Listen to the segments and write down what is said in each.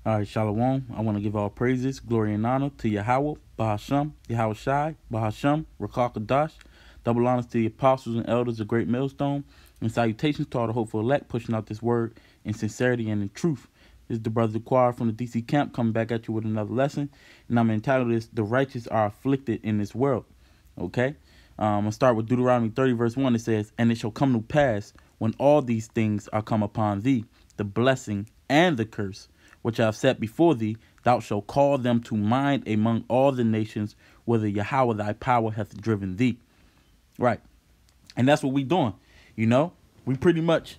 All right, Shalom. I want to give all praises, glory, and honor to Yahweh, Bahasham, Yahweh Shai, Bahasham, Rakakadash. Double honors to the apostles and elders of Great Millstone. And salutations to all the hopeful elect pushing out this word in sincerity and in truth. This is the brother choir from the DC camp coming back at you with another lesson. And I'm entitled this, The Righteous Are Afflicted in This World. Okay? I'm going to start with Deuteronomy 30 verse 1. It says, "And it shall come to pass when all these things are come upon thee, the blessing and the curse, which I have set before thee, thou shalt call them to mind among all the nations, whither Yahweh thy power hath driven thee." Right. And that's what we doing. You know, we pretty much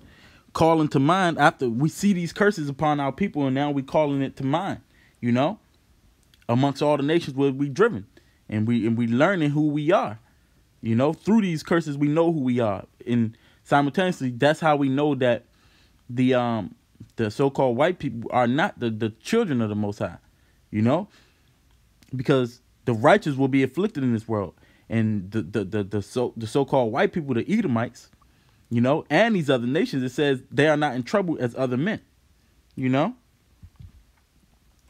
calling to mind after we see these curses upon our people, and now we calling it to mind, you know, amongst all the nations where we driven, and we learning who we are, you know, through these curses. We know who we are, and simultaneously that's how we know that the so-called white people are not the children of the Most High, you know, because the righteous will be afflicted in this world, and the so-called white people, the Edomites, you know, and these other nations, it says they are not in trouble as other men, you know,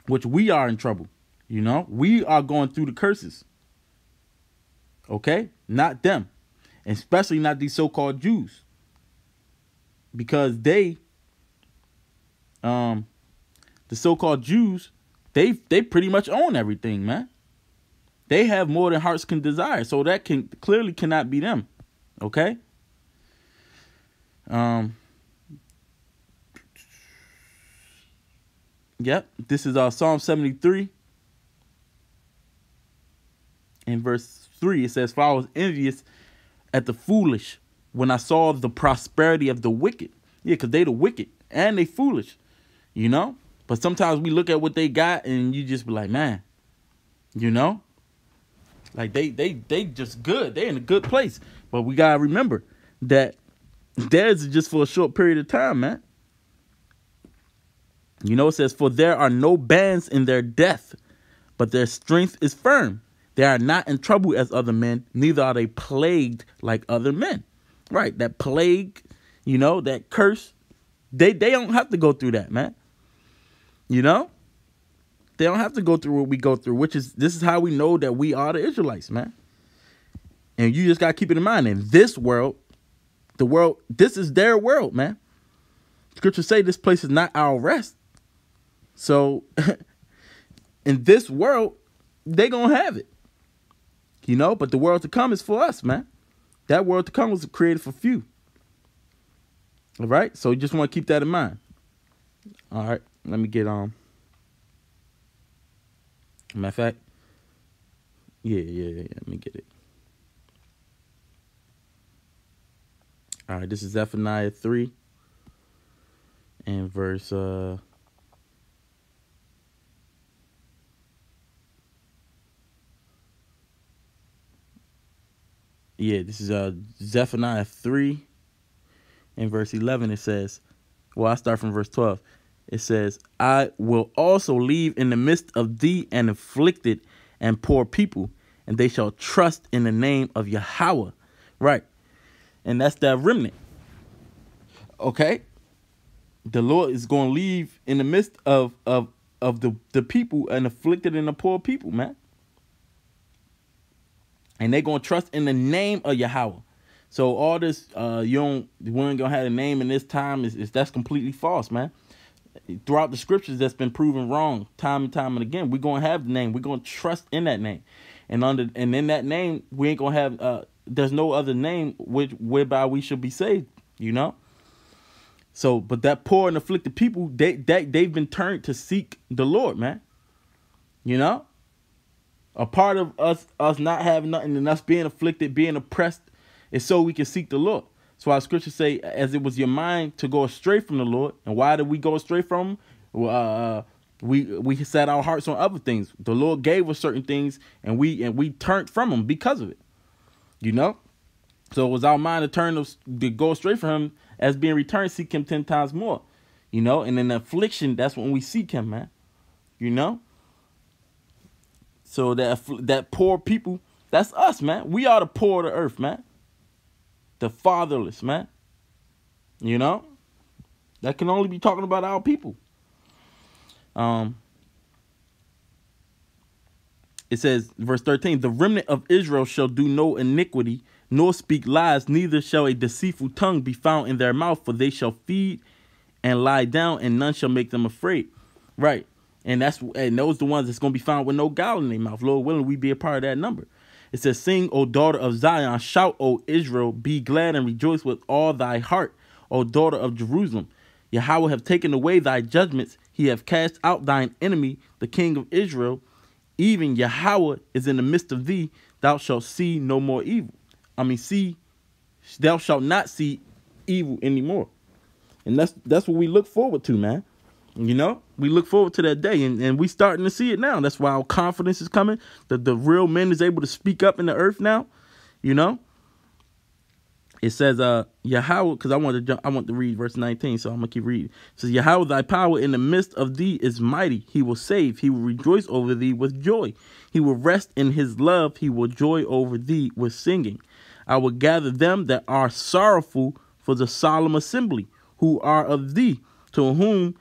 which we are in trouble, you know. We are going through the curses, okay, not them, especially not these so-called Jews, because they the so-called Jews, they pretty much own everything, man. They have more than hearts can desire, so that clearly cannot be them, okay. Yep, this is Psalm 73 in verse 3. It says, "For I was envious at the foolish when I saw the prosperity of the wicked." Yeah, because they the wicked and they foolish, you know. But sometimes we look at what they got and you just be like, man, you know, like they just good. They in a good place. But we gotta remember that theirs is just for a short period of time, man. You know, it says, "For there are no bands in their death, but their strength is firm. They are not in trouble as other men, neither are they plagued like other men." Right, that plague, you know, that curse, they don't have to go through that, man. You know, they don't have to go through what we go through, this is how we know that we are the Israelites, man. And you just got to keep it in mind, in this world, the world, this is their world, man. Scriptures say this place is not our rest. So in this world, they gonna have it, you know, but the world to come is for us, man. That world to come was created for few. All right, so you just want to keep that in mind. All right, let me get matter of fact, yeah, let me get it. All right, this is Zephaniah 3 and verse this is Zephaniah 3 and verse 11. It says, well, I start from verse 12. It says, "I will also leave in the midst of thee an afflicted and poor people, and they shall trust in the name of Yahweh." Right. And that's that remnant. Okay. The Lord is going to leave in the midst of the people and afflicted and the poor people, man. And they're going to trust in the name of Yahweh. So all this, we ain't going to have a name in this time, that's completely false, man. Throughout the scriptures, that's been proven wrong time and time and again. We're going to have the name. We're going to trust in that name. And in that name, we ain't going to have, there's no other name whereby we should be saved, you know. So, but that poor and afflicted people, they've been turned to seek the Lord, man. You know, a part of us not having nothing and us being afflicted, being oppressed, is so we can seek the Lord. That's why scriptures say, as it was your mind to go astray from the Lord. And why did we go astray from him? We set our hearts on other things. The Lord gave us certain things, and we turned from him because of it. You know? So it was our mind to go astray from him, as being returned, seek him 10 times more. You know? And in the affliction, that's when we seek him, man. You know? So that poor people, that's us, man. We are the poor of the earth, man. The fatherless, man. You know? That can only be talking about our people. It says, verse 13, the remnant of Israel shall do no iniquity, nor speak lies, neither shall a deceitful tongue be found in their mouth, for they shall feed and lie down, and none shall make them afraid. Right. And those the ones that's going to be found with no guile in their mouth. Lord willing, we be a part of that number. It says, sing, O daughter of Zion, shout, O Israel, be glad and rejoice with all thy heart, O daughter of Jerusalem. Yahweh have taken away thy judgments. He have cast out thine enemy, the king of Israel. Even Yahweh is in the midst of thee. Thou shalt see no more evil. Thou shalt not see evil anymore. And that's what we look forward to, man. You know, we look forward to that day, and we starting to see it now. That's why our confidence is coming. The real men is able to speak up in the earth now. You know, it says, Yahweh, because I want to read verse 19, so I'm gonna keep reading. It says, Yahweh, thy power in the midst of thee is mighty. He will save. He will rejoice over thee with joy. He will rest in his love. He will joy over thee with singing. I will gather them that are sorrowful for the solemn assembly, who are of thee, to whom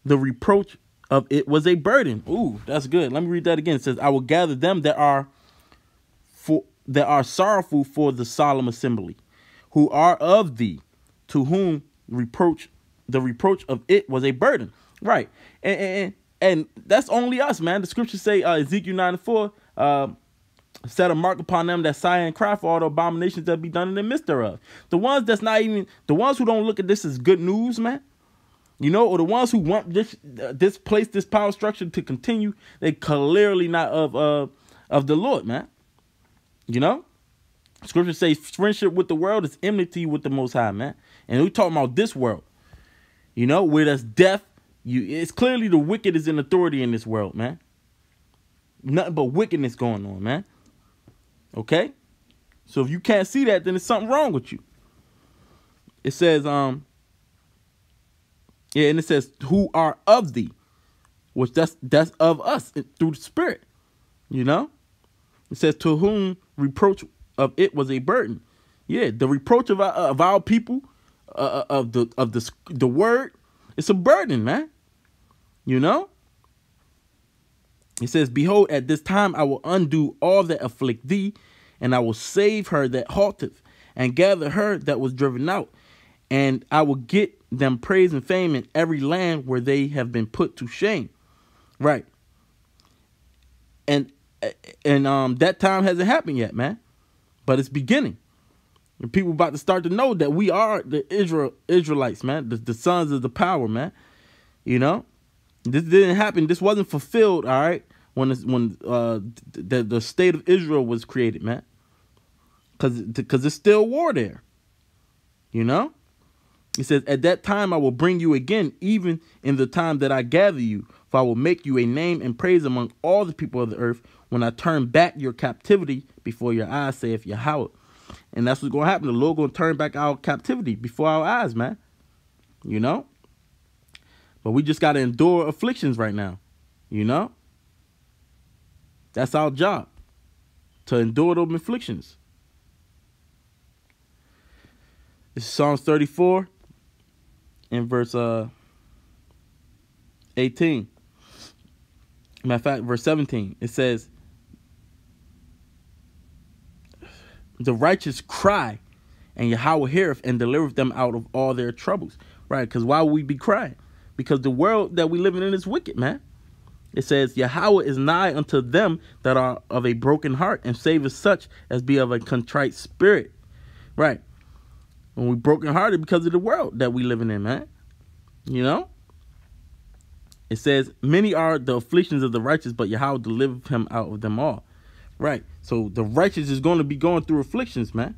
the reproach of it was a burden. Ooh, that's good. Let me read that again. It says, I will gather them that are sorrowful for the solemn assembly, who are of thee, to whom the reproach of it was a burden. Right. And that's only us, man. The scriptures say, Ezekiel 9:4, set a mark upon them that sigh and cry for all the abominations that be done in the midst thereof. The ones who don't look at this as good news, man, you know, or the ones who want this power structure to continue, they clearly not of the Lord, man. You know, scripture says friendship with the world is enmity with the Most High, man. And we're talking about this world, you know, where there's death. It's clearly the wicked is in authority in this world, man. Nothing but wickedness going on, man. Okay, so if you can't see that, then there's something wrong with you. It says, and it says, who are of thee, which that's of us through the Spirit, you know. It says, to whom reproach of it was a burden. Yeah, the reproach of our people, of the word, it's a burden, man. You know. It says, behold, at this time I will undo all that afflict thee, and I will save her that halteth, and gather her that was driven out, and I will get them praise and fame in every land where they have been put to shame. Right. And that time hasn't happened yet, man, but it's beginning. And people about to start to know that we are the Israelites, man, the sons of the power, man. You know. This didn't happen. This wasn't fulfilled, all right, when the state of Israel was created, man. Because there's still war there, you know. He says, at that time I will bring you again, even in the time that I gather you, for I will make you a name and praise among all the people of the earth when I turn back your captivity before your eyes, saith Yahweh. And that's what's going to happen. The Lord going to turn back our captivity before our eyes, man. You know. But we just got to endure afflictions right now, you know? That's our job, to endure those afflictions. This is Psalms 34 in verse 18. Matter of fact, verse 17. It says, the righteous cry, and Yahweh heareth and delivereth them out of all their troubles. Right, because why would we be crying? Because the world that we living in is wicked, man. It says, Yahweh is nigh unto them that are of a broken heart, and saveth such as be of a contrite spirit. Right. When we brokenhearted because of the world that we living in, man. You know? It says, many are the afflictions of the righteous, but Yahweh delivereth him out of them all. Right. So the righteous is going to be going through afflictions, man.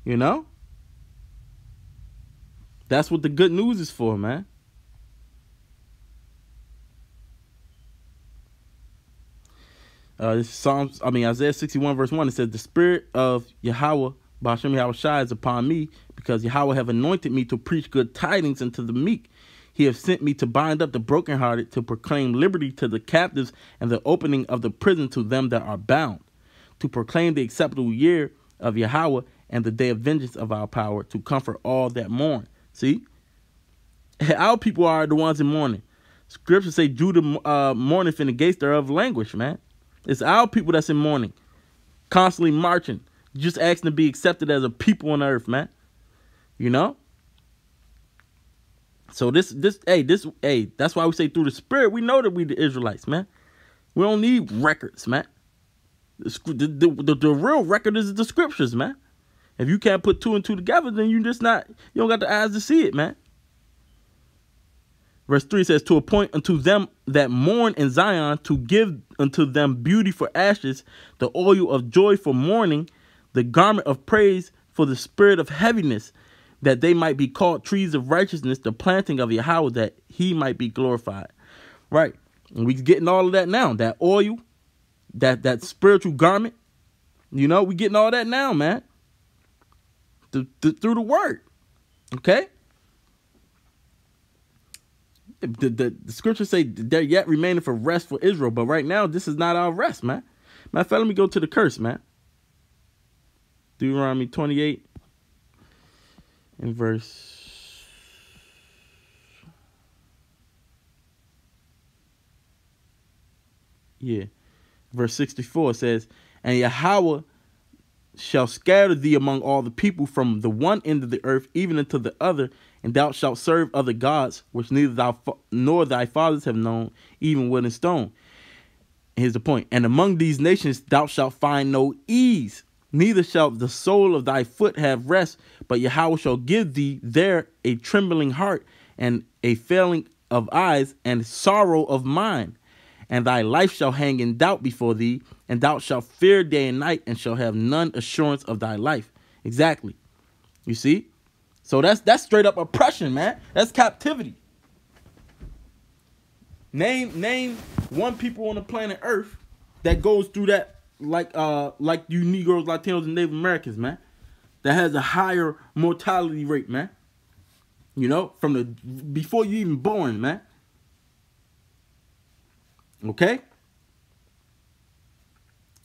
You know? That's what the good news is for, man. Isaiah 61 verse 1, it says, the spirit of Yahweh, Ba'ashem Yahweh Shai, is upon me, because Yahweh have anointed me to preach good tidings unto the meek. He have sent me to bind up the brokenhearted, to proclaim liberty to the captives, and the opening of the prison to them that are bound, to proclaim the acceptable year of Yahweh, and the day of vengeance of our power, to comfort all that mourn. See? Our people are the ones in mourning. Scriptures say Judah mourneth in the gates thereof languish, man. It's our people that's in mourning, constantly marching, just asking to be accepted as a people on earth, man. You know? So that's why we say through the Spirit, we know that we the Israelites, man. We don't need records, man. The real record is the Scriptures, man. If you can't put two and two together, then you don't got the eyes to see it, man. Verse 3 says, to appoint unto them that mourn in Zion, to give unto them beauty for ashes, the oil of joy for mourning, the garment of praise for the spirit of heaviness, that they might be called trees of righteousness, the planting of Yahweh, that he might be glorified. Right. And we getting all of that now. That oil, that spiritual garment, we getting all that now, man. Through the word. Okay? The scriptures say there yet remaining for rest for Israel, but right now this is not our rest, man. Matter of fact, let me go to the curse, man. Deuteronomy 28 and verse 64 says, and Yahweh shall scatter thee among all the people from the one end of the earth even unto the other, and thou shalt serve other gods, which neither thou nor thy fathers have known, even wood and stone. Here's the point. And among these nations thou shalt find no ease, neither shall the sole of thy foot have rest, but Yahweh shall give thee there a trembling heart, and a failing of eyes, and sorrow of mind. And thy life shall hang in doubt before thee, and thou shalt fear day and night, and shall have none assurance of thy life. Exactly. You see? So that's straight up oppression, man. That's captivity. Name one people on the planet Earth that goes through that like you Negroes, Latinos, and Native Americans, man. That has a higher mortality rate, man. From before you even born, man. Okay?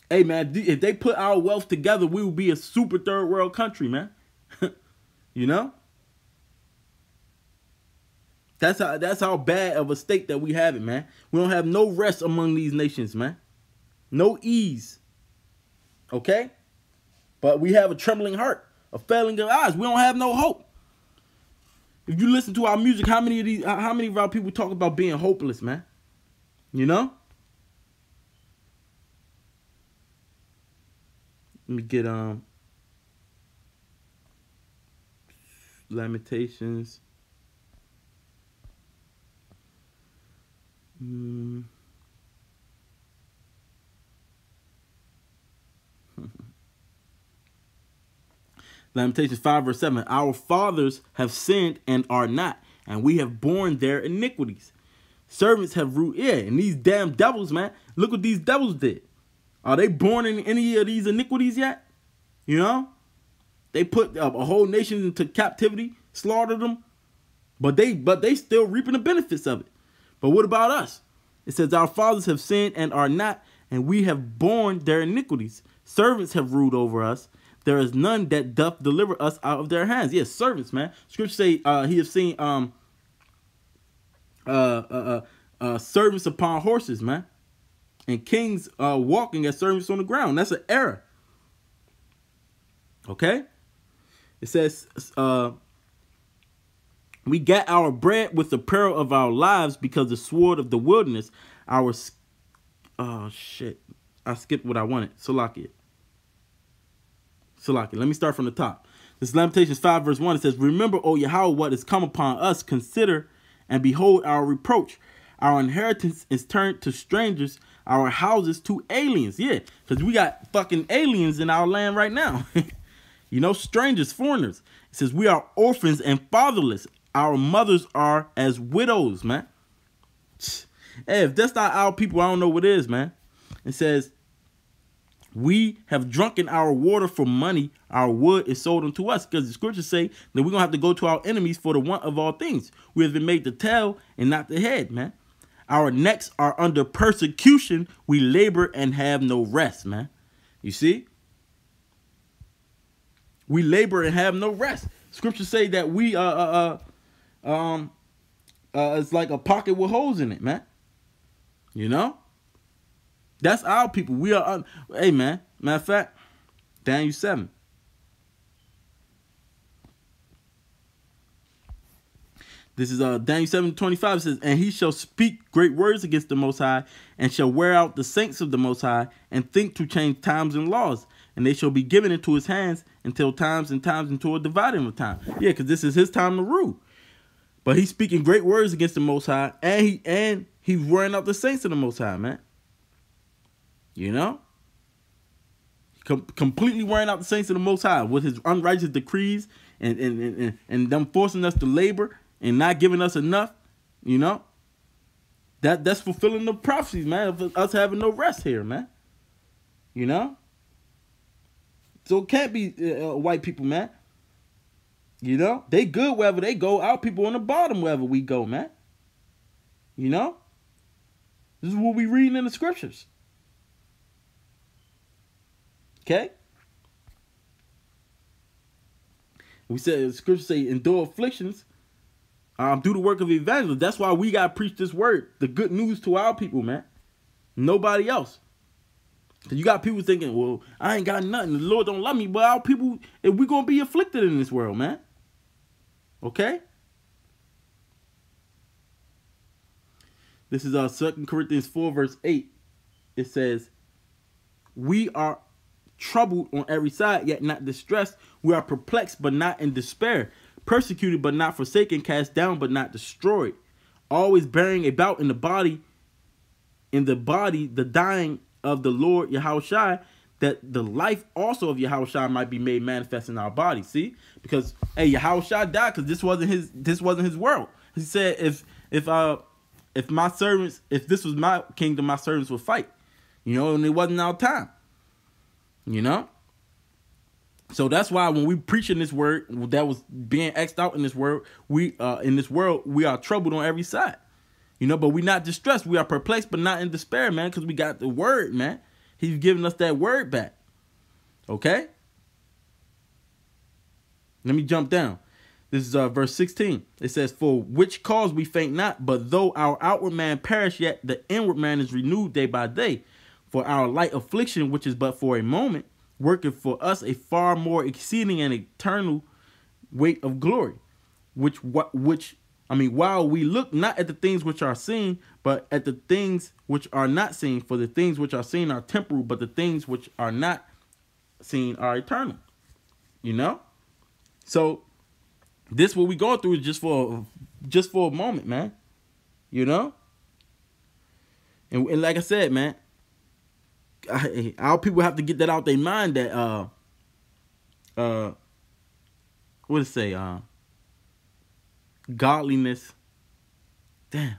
Hey, man, if they put our wealth together, we would be a super third world country, man. That's how bad of a state that we have it, man. We don't have no rest among these nations, man. No ease. Okay? But we have a trembling heart, a failing of eyes. We don't have no hope. If you listen to our music, how many of our people talk about being hopeless, man? Let me get Lamentations. Lamentations 5 verse 7. Our fathers have sinned and are not, and we have borne their iniquities. Servants have ruled. Yeah, and these damn devils, man. Look what these devils did. Are they born in any of these iniquities yet? They put a whole nation into captivity, slaughtered them, but they still reaping the benefits of it. But what about us? It says our fathers have sinned and are not, and we have borne their iniquities. Servants have ruled over us. There is none that doth deliver us out of their hands. Yes, servants, man. Scripture say he has seen servants upon horses, man, and kings walking as servants on the ground. That's an error. Okay? It says we got our bread with the peril of our lives, because the sword of the wilderness, oh shit, I skipped what I wanted. Salakia. Let me start from the top. This is Lamentations 5 verse 1. It says, remember, O Yahweh, what is come upon us. Consider and behold our reproach. Our inheritance is turned to strangers, our houses to aliens. Yeah, because we got fucking aliens in our land right now. Strangers, foreigners. It says we are orphans and fatherless. Our mothers are as widows, man. Hey, if that's not our people, I don't know what is, man. It says, we have drunken our water for money. Our wood is sold unto us. Because the scriptures say that we're going to have to go to our enemies for the want of all things. We have been made the tail and not the head, man. Our necks are under persecution. We labor and have no rest, man. You see? We labor and have no rest. Scriptures say that we it's like a pocket with holes in it, man. You know? That's our people. We are, hey, man. Matter of fact, Daniel 7. This is Daniel 7:25. It says, and he shall speak great words against the Most High, and shall wear out the saints of the Most High, and think to change times and laws. And they shall be given into his hands until times and times, until a dividing of time. Yeah, because this is his time to rule. But he's speaking great words against the Most High, and he's wearing out the saints of the Most High, man. You know? Completely wearing out the saints of the Most High with his unrighteous decrees and them forcing us to labor and not giving us enough, you know? That's fulfilling the prophecies, man, of us having no rest here, man. You know? So it can't be white people, man. You know? They good wherever they go. Our people on the bottom wherever we go, man. You know? This is what we reading in the scriptures. Okay? We said, the scriptures say, endure afflictions, do the work of evangelist. That's why we got to preach this word, the good news to our people, man. Nobody else. You got people thinking, well, I ain't got nothing. The Lord don't love me. But our people, if we going to be afflicted in this world, man. Okay? This is 2 Corinthians 4, verse 8. It says, we are troubled on every side, yet not distressed. We are perplexed, but not in despair. Persecuted, but not forsaken. Cast down, but not destroyed. Always bearing about in the body the dying of the Lord Yahushua, that the life also of Yahushua might be made manifest in our body. See, because hey, Yahushua died because this wasn't his world. He said, if my servants, if this was my kingdom, my servants would fight. You know, and it wasn't our time. You know? So that's why when we preaching this word that was being X'd out in this world, we are troubled on every side. You know, but we're not distressed. We are perplexed, but not in despair, man, because we got the word, man. He's giving us that word back. Okay? Let me jump down. This is verse 16. It says, for which cause we faint not, but though our outward man perish, yet the inward man is renewed day by day. For our light affliction, which is but for a moment, worketh for us a far more exceeding and eternal weight of glory. While we look not at the things which are seen, but at the things which are not seen. For the things which are seen are temporal, but the things which are not seen are eternal. You know? So this what we going through is just for a moment, man. You know? And like I said, man, our people have to get that out their mind that what to say, godliness, damn,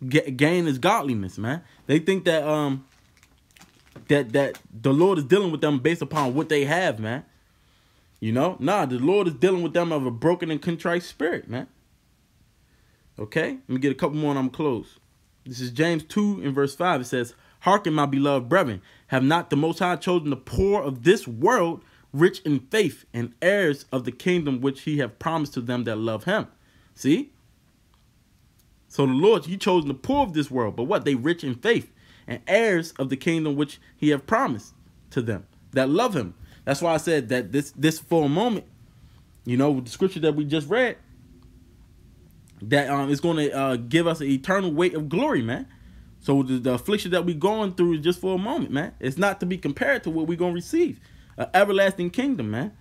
gain is godliness, man. They think that that the Lord is dealing with them based upon what they have, man. You know, nah, the Lord is dealing with them of a broken and contrite spirit, man. Okay, let me get a couple more and I'm close. This is James 2 and verse 5. It says, hearken, my beloved brethren, have not the Most High chosen the poor of this world, rich in faith, and heirs of the kingdom which he have promised to them that love him? See? So the Lord, he chosen the poor of this world, but what? They rich in faith and heirs of the kingdom which he have promised to them that love him. That's why I said that this for a moment, you know, with the scripture that we just read, that is going to give us an eternal weight of glory, man. So the affliction that we're going through is just for a moment, man. It's not to be compared to what we're going to receive. An everlasting kingdom, man.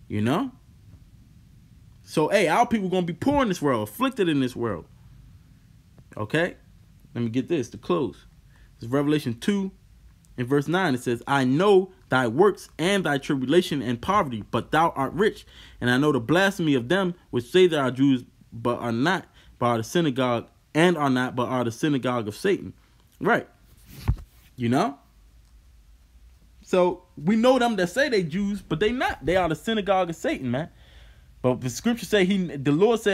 You know? So, hey, our people going to be poor in this world, afflicted in this world. Okay? Let me get this to close. It's Revelation 2 in verse 9. It says, I know thy works and thy tribulation and poverty, but thou art rich. And I know the blasphemy of them which say they are Jews, but are not, but are the synagogue, and are not, but are the synagogue of Satan. Right. You know? So we know them that say they Jews, but they not. They are the synagogue of Satan, man. But the scripture say the Lord said,